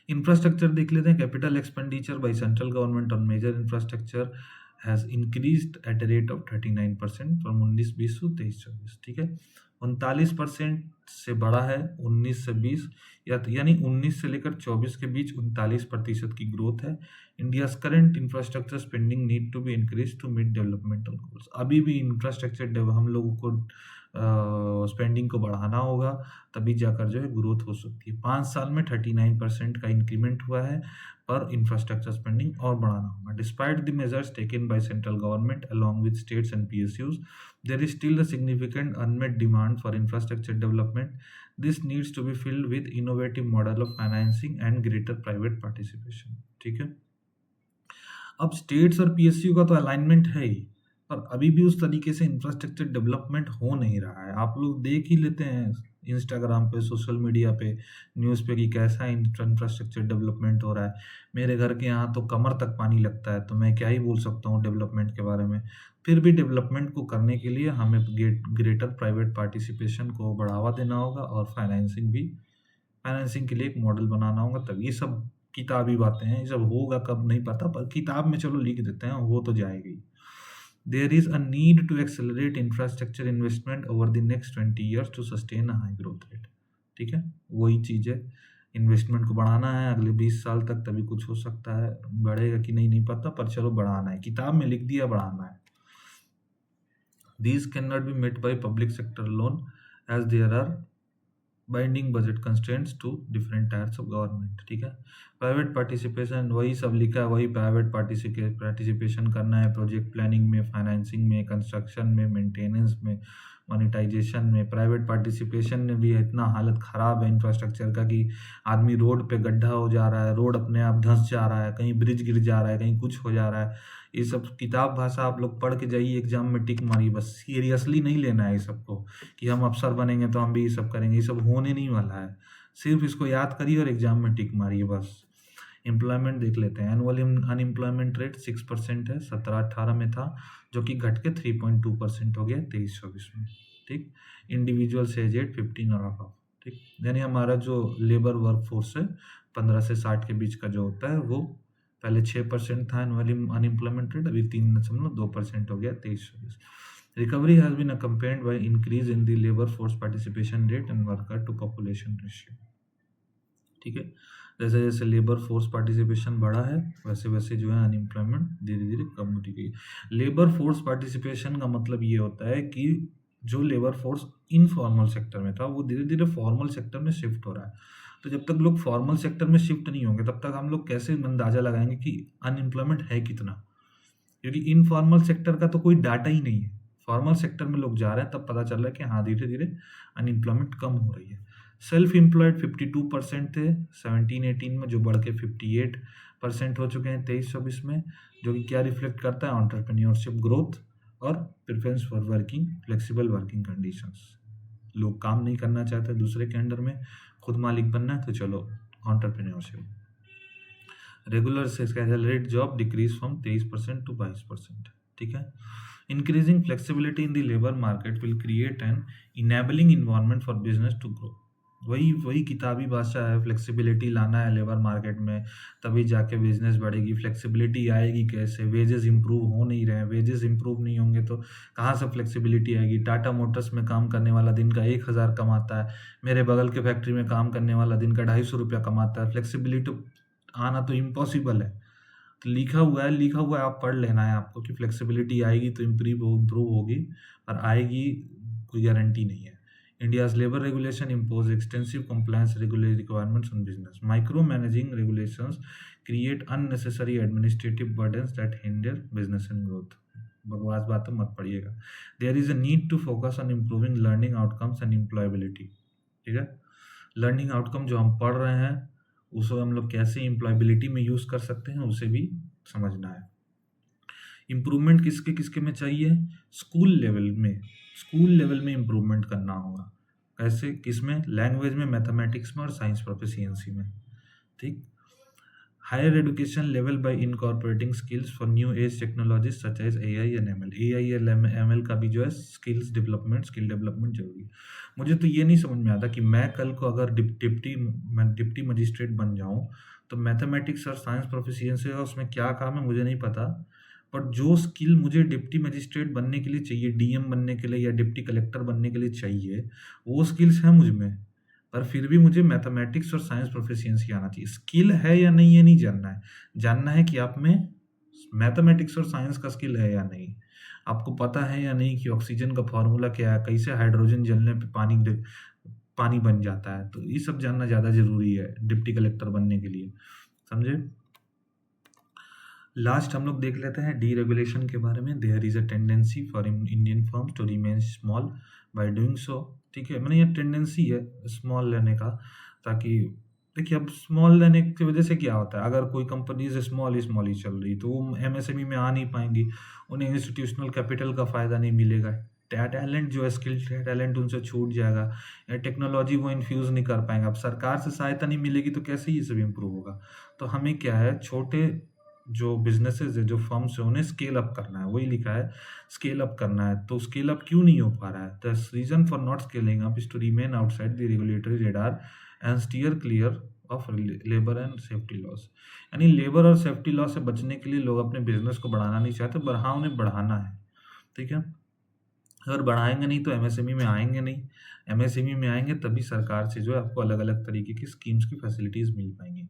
Speaker 1: इंफ्रास्ट्रक्चर देख लेते हैं। Capital expenditure by central government on major infrastructure has increased at a rate of 39% from 19-20 to 23-24। ठीक है, 39% से बढ़ा है 19 से 20, यानी 19 से लेकर 24 के बीच 39% की ग्रोथ है। India's current infrastructure spending need to be increase to meet developmental goals. अभी भी इंफ्रास्ट्रक्चर हम लोगों को स्पेंडिंग को बढ़ाना होगा, तभी जाकर जो है ग्रोथ हो सकती है। 5 साल में 39% का इंक्रीमेंट हुआ है, पर इंफ्रास्ट्रक्चर स्पेंडिंग और बढ़ाना होगा। Despite the measures taken by central government along with states and PSUs, there is still a significant unmet demand for infrastructure development. This needs to be filled with innovative model of financing and greater private participation. ठीक है, अब states और PSU का तो alignment है ही, पर अभी भी उस तरीके से इंफ्रास्ट्रक्चर डेवलपमेंट हो नहीं रहा है। आप लोग देख ही लेते हैं इंस्टाग्राम पे, सोशल मीडिया पे, न्यूज़ पे कि कैसा इंफ्रास्ट्रक्चर डेवलपमेंट हो रहा है। मेरे घर के यहाँ तो कमर तक पानी लगता है, तो मैं क्या ही बोल सकता हूँ डेवलपमेंट के बारे में। फिर भी डेवलपमेंट को करने के लिए हमें ग्रेटर प्राइवेट पार्टिसिपेशन को बढ़ावा देना होगा और फाइनेंसिंग के लिए एक मॉडल बनाना होगा। तब ये सब किताबी बातें हैं, ये सब होगा कब नहीं पता, पर किताब में चलो लिख देते हैं, हो तो जाएगी। There is a need to accelerate infrastructure investment over the next 20 years to sustain a high growth rate. ठीक है, वही चीज़ है, इन्वेस्टमेंट को बढ़ाना है अगले 20 साल तक, तभी कुछ हो सकता है। बढ़ेगा कि नहीं पता, पर चलो बढ़ाना है, किताब में लिख दिया बढ़ाना है। These cannot be met by public sector alone as there are binding budget constraints to different tiers of government. ठीक है, प्राइवेट पार्टिसिपेशन वही सब लिखा है, वही प्राइवेट पार्टिसिपेशन करना है प्रोजेक्ट प्लानिंग में, फाइनेंसिंग में, कंस्ट्रक्शन में, मेंटेनेंस में, मोनेटाइजेशन में। प्राइवेट पार्टिसिपेशन में भी इतना हालत ख़राब है इंफ्रास्ट्रक्चर का कि आदमी रोड पे गड्ढा हो जा रहा है, रोड अपने आप धंस जा रहा है, कहीं ब्रिज गिर जा रहा है, कहीं कुछ हो जा रहा है। ये सब किताब भाषा आप लोग पढ़ के जाइए, एग्जाम में टिक मारिए, बस सीरियसली नहीं लेना है ये सबको कि हम अफसर बनेंगे तो हम भी ये सब करेंगे, ये सब होने नहीं वाला है। सिर्फ इसको याद करिए और एग्जाम में टिक मारिए बस। एम्प्लॉयमेंट देख लेते हैं। एनुअल अनएम्प्लॉयमेंट रेट 6% है, 17-18 में था, जो कि घट के 3.2% हो गया 23-24 में। ठीक, इंडिविजुअल से एज 15 और अबव। ठीक, यानी हमारा जो लेबर वर्क फोर्स है 15 से 60 के बीच का जो होता है, वो पहले 6% था एनुअल अनएम्प्लॉयमेंट रेट, अभी 3.2% हो गया 23-24। Recovery has been accompanied by increase in the labour force participation rate and worker to population ratio. ठीक है, जैसे जैसे लेबर फोर्स पार्टिसिपेशन बढ़ा है, वैसे वैसे जो है अनएम्प्लॉयमेंट धीरे धीरे कम होती गई। लेबर फोर्स पार्टिसिपेशन का मतलब ये होता है कि जो लेबर फोर्स इनफॉर्मल सेक्टर में था वो धीरे धीरे फॉर्मल सेक्टर में शिफ्ट हो रहा है। तो जब तक लोग फॉर्मल सेक्टर में शिफ्ट नहीं होंगे तब तक हम लोग कैसे अंदाजा लगाएंगे कि अनएम्प्लॉयमेंट है कितना, क्योंकि इनफॉर्मल सेक्टर का तो कोई डाटा ही नहीं है। फॉर्मल सेक्टर में लोग जा रहे हैं तब पता चल रहा है कि हाँ धीरे धीरे अनएम्प्लॉयमेंट कम हो रही है। सेल्फ एम्प्लॉयड 52% थे 17-18 में, जो बढ़ के 58% हो चुके हैं 23-24 में, जो कि क्या रिफ्लेक्ट करता है, एंटरप्रेन्योरशिप ग्रोथ और preference for working flexible working conditions. लोग काम नहीं करना चाहते दूसरे के अंडर में, खुद मालिक बनना है तो चलो एंटरप्रेन्योरशिप। रेगुलर से salaried job decrease from 23% to 22%। ठीक है। Increasing flexibility in the labour market will create an enabling environment for business to grow. वही किताबी भाषा है, फ्लेक्सिबिलिटी लाना है लेबर मार्केट में, तभी जाके बिजनेस बढ़ेगी। फ्लेक्सिबिलिटी आएगी कैसे? वेजेस इंप्रूव हो नहीं रहे हैं, वेजेस इंप्रूव नहीं होंगे तो कहाँ से फ्लेक्सिबिलिटी आएगी? टाटा मोटर्स में काम करने वाला दिन का 1000 कमाता है, मेरे बगल के फैक्ट्री में काम करने वाला दिन का 250 रुपया कमाता है। फ्लेक्सिबिलिटी आना तो इम्पॉसिबल है। तो लिखा हुआ है, आप पढ़ लेना है आपको कि फ्लेक्सिबिलिटी आएगी तो इम्प्रूव होगी, और आएगी कोई गारंटी नहीं है। India's labor regulation impose extensive compliance regulatory requirements on business. Micromanaging regulations create unnecessary administrative burdens that hinder business and growth. बकवास बात तो मत पढ़िएगा। There is a need to focus on improving learning outcomes and employability. ठीक है। Learning outcome जो हम पढ़ रहे हैं उसको हम लोग कैसे एम्प्लॉयबिलिटी में यूज़ कर सकते हैं उसे भी समझना है। इम्प्रूवमेंट किसके किसके में चाहिए? स्कूल लेवल में इम्प्रूवमेंट करना होगा। कैसे? किसमें? लैंग्वेज में, मैथमेटिक्स में और साइंस प्रोफिशिएंसी में। ठीक। Higher education level by incorporating skills for new age technologies such as AI and ML। AI और ML का भी जो है स्किल डेवलपमेंट जरूरी है। मुझे तो ये नहीं समझ में आता कि मैं कल को अगर डिप्टी मजिस्ट्रेट बन जाऊं तो मैथमेटिक्स और साइंस प्रोफिशिएंसी का उसमें क्या काम है मुझे नहीं पता, बट जो स्किल मुझे डिप्टी मजिस्ट्रेट बनने के लिए चाहिए, DM बनने के लिए या डिप्टी कलेक्टर बनने के लिए चाहिए, वो स्किल्स हैं मुझ में, पर फिर भी मुझे मैथमेटिक्स और साइंस प्रोफिशिएंसी आना चाहिए। स्किल है या नहीं ये नहीं जानना है कि आप में मैथमेटिक्स और साइंस का स्किल है या नहीं, आपको पता है या नहीं कि ऑक्सीजन का फॉर्मूला क्या है, कैसे हाइड्रोजन जलने पे पानी बन जाता है। तो ये सब जानना ज़्यादा जरूरी है डिप्टी कलेक्टर बनने के लिए, समझे। लास्ट हम लोग देख लेते हैं डीरेगुलेशन के बारे में। There is a tendency for Indian firms to remain small by doing so. ठीक है, मैंने ये टेंडेंसी है स्मॉल लेने का, ताकि देखिए अब स्मॉल लेने की वजह से क्या होता है, अगर कोई कंपनीज स्मॉल ही चल रही तो वो MSME में आ नहीं पाएंगी, उन्हें इंस्टीट्यूशनल कैपिटल का फ़ायदा नहीं मिलेगा, टैलेंट जो है स्किल्ड टैलेंट उनसे छूट जाएगा, या टेक्नोलॉजी वो इन्फ्यूज़ नहीं कर पाएंगे। अब सरकार से सहायता नहीं मिलेगी तो कैसे ये सब इम्प्रूव होगा। तो हमें क्या है, छोटे जो बिजनेसेस है, जो फर्म्स है, उन्हें स्केल अप करना है। वही लिखा है स्केल अप करना है। तो स्केल अप क्यों नहीं हो पा रहा है? The reason for not scaling up is to remain outside the regulatory radar and steer clear of labour and safety laws. यानी लेबर और सेफ्टी लॉ से बचने के लिए लोग अपने बिजनेस को बढ़ाना नहीं चाहते, पर हाँ उन्हें बढ़ाना है। ठीक है, अगर बढ़ाएंगे नहीं तो MSME में आएंगे नहीं, MSME में आएंगे तभी सरकार से जो है आपको अलग अलग तरीके की स्कीम्स की फैसिलिटीज मिल पाएंगी।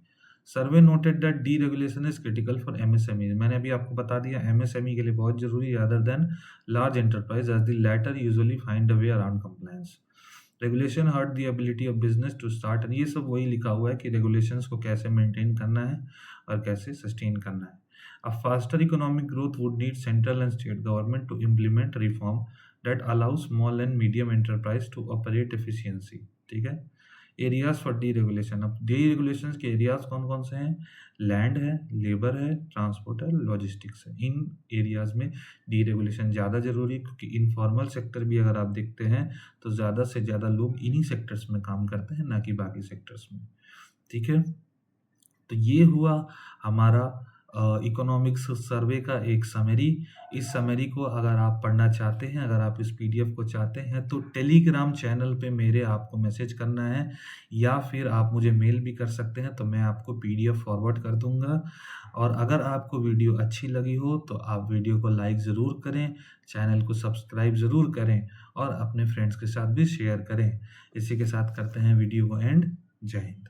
Speaker 1: Survey noted that deregulation is critical for MSME। मैंने अभी आपको बता दिया MSME के लिए बहुत जरूरी है, other than large enterprise, as the latter usually find a way around compliance. Regulation hurt the ability of business to start. ये सब वही लिखा हुआ है कि रेगुलेशंस को कैसे मेंटेन करना है और कैसे सस्टेन करना है। A faster economic growth would need central and state government to implement reform that allow small and medium enterprise to operate efficiency। ठीक है। Areas for deregulation. अब डीरेगुलेशन के एरियाज कौन कौन से हैं? लैंड है, लेबर है, ट्रांसपोर्ट है, लॉजिस्टिक्स है। इन एरियाज में डीरेगुलेशन ज़्यादा जरूरी है, क्योंकि इनफॉर्मल सेक्टर भी अगर आप देखते हैं तो ज़्यादा से ज़्यादा लोग इन्हीं सेक्टर्स में काम करते हैं, ना कि बाकी सेक्टर्स में। ठीक है, तो ये हुआ हमारा इकोनॉमिक्स सर्वे का एक समरी। इस समरी को अगर आप पढ़ना चाहते हैं, अगर आप इस PDF को चाहते हैं, तो टेलीग्राम चैनल पे मेरे आपको मैसेज करना है, या फिर आप मुझे मेल भी कर सकते हैं, तो मैं आपको PDF फॉरवर्ड कर दूंगा। और अगर आपको वीडियो अच्छी लगी हो तो आप वीडियो को लाइक ज़रूर करें, चैनल को सब्सक्राइब ज़रूर करें और अपने फ्रेंड्स के साथ भी शेयर करें। इसी के साथ करते हैं वीडियो को एंड। जय हिंद।